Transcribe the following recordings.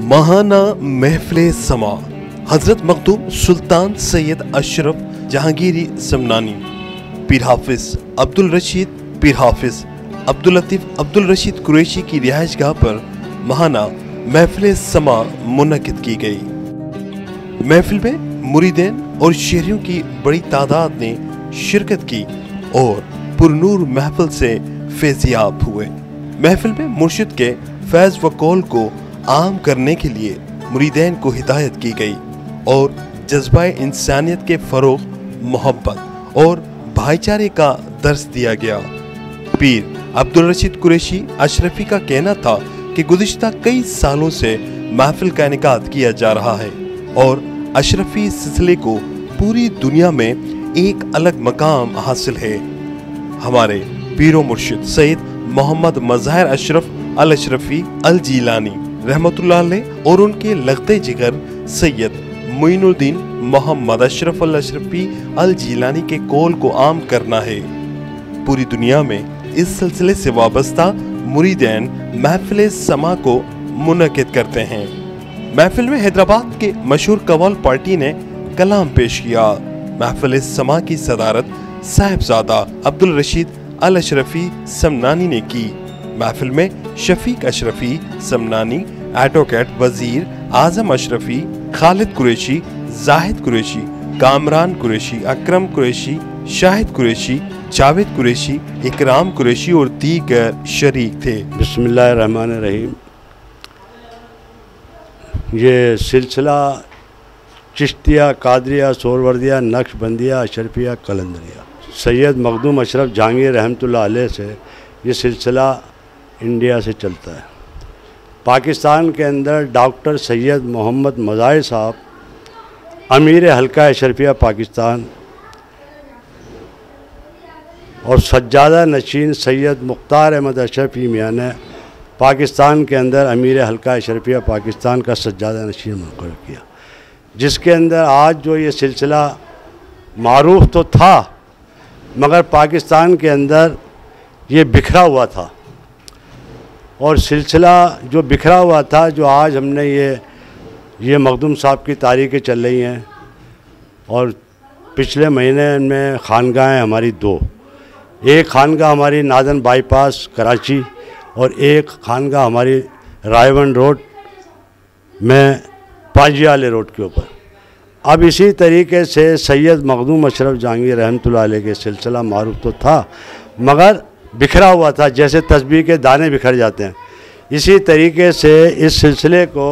महाना महफिले समा हजरत मखदूम सुल्तान सैयद अशरफ जहांगीरी समनानी पीर हाफिज अब्दुल रशीद पीर हाफिज अब्दुल लतीफ अब्दुल रशीद कुरैशी की रिहाइशगाह पर महाना महफिले समा मुनक़िद की गई। महफिल में मुरीदेन और शहरियों की बड़ी तादाद ने शिरकत की और पुरनूर महफिल से फैज़याब हुए। महफिल में मुर्शिद के फैज़ व कौल को आम करने के लिए मुरीदैन को हिदायत की गई और जज्बा इंसानियत के फरोग, मोहब्बत और भाईचारे का दर्स दिया गया। पीर अब्दुल रशीद कुरैशी अशरफी का कहना था कि गुज़िश्ता कई सालों से महफिल का इनेकाद किया जा रहा है और अशरफी सिलसिले को पूरी दुनिया में एक अलग मकाम हासिल है। हमारे पीरो मुर्शिद सैयद मोहम्मद मज़ाहिर अशरफ अल अशरफी अल जीलानी रहमतुल्लाह अलैह और उनके लगते जिगर सैयद मोइनुद्दीन मोहम्मद अशरफ अल अशरफी अल जीलानी के कौल को आम करना है। पूरी दुनिया में इस सिलसिले से वाबस्ता मुरीदैन महफिल समा को मुनक़िद करते हैं। महफिल में हैदराबाद के मशहूर कव्वाल पार्टी ने कलाम पेश किया। महफिल समा की सदारत साहिबजादा अब्दुल रशीद अल अशरफी समनानी ने की। महफिल में शफीक अशरफी समनानी, एडवोकेट वजीर आजम अशरफी, खालिद कुरैशी, जाहिद कुरैशी, कामरान कुरैशी, अकरम कुरैशी, शाहिद कुरैशी, जावेद कुरैशी, इकराम कुरैशी और दीगर शरीक थे। बिस्मिल्लाहिर्रहमानिर्रहीम। ये सिलसिला चिश्तिया, कादरिया, सोहरवर्दिया, नक्शबंदिया, अशरफिया, कलंदरिया सैयद मखदूम अशरफ जहांगीर रहमतुल्लाह अलैह से ये सिलसिला इंडिया से चलता है। पाकिस्तान के अंदर डॉक्टर सैयद मोहम्मद मज़ाहिर साहब अमीर हल्का अशरफिया पाकिस्तान और सज्जादा नशीन सैयद मुख्तार अहमद अशरफी मियाँ ने पाकिस्तान के अंदर अमीर हल्का अशरफिया पाकिस्तान का सज्जादा नशीन मुक़र्रर किया, जिसके अंदर आज जो ये सिलसिला मारूफ तो था मगर पाकिस्तान के अंदर ये बिखरा हुआ था और सिलसिला जो बिखरा हुआ था, जो आज हमने ये मखदूम साहब की तारीखें चल रही हैं और पिछले महीने में खानगाहें हमारी दो, एक खानगाह हमारी नादन बाईपास कराची और एक खानगाह हमारी रायवन रोड में पांजियाले रोड के ऊपर। अब इसी तरीके से सैयद मखदूम अशरफ जहांगीर रहमतुल्लाह अलैह के सिलसिला मारूफ तो था मगर बिखरा हुआ था, जैसे तस्बीह के दाने बिखर जाते हैं। इसी तरीके से इस सिलसिले को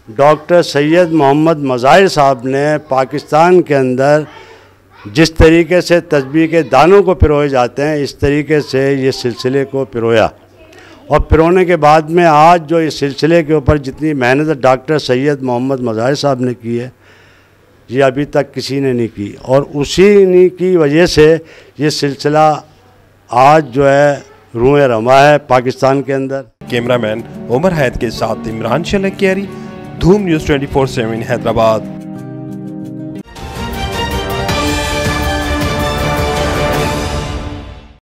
डॉक्टर सैयद मोहम्मद मज़ाहिर साहब ने पाकिस्तान के अंदर जिस तरीके से तस्बीह के दानों को पिरोए जाते हैं, इस तरीके से ये सिलसिले को पिरोया और पिरोने के बाद में आज जो इस सिलसिले के ऊपर जितनी मेहनत डॉक्टर सैयद मोहम्मद मज़ाहिर साहब ने की है, ये अभी तक किसी ने नहीं की और उसी की वजह से ये सिलसिला आज जो है रूए रमा है पाकिस्तान के अंदर। कैमरामैन उमर हैद के साथ इमरान शलकियारी, धूम न्यूज़ 24/7 हैदराबाद।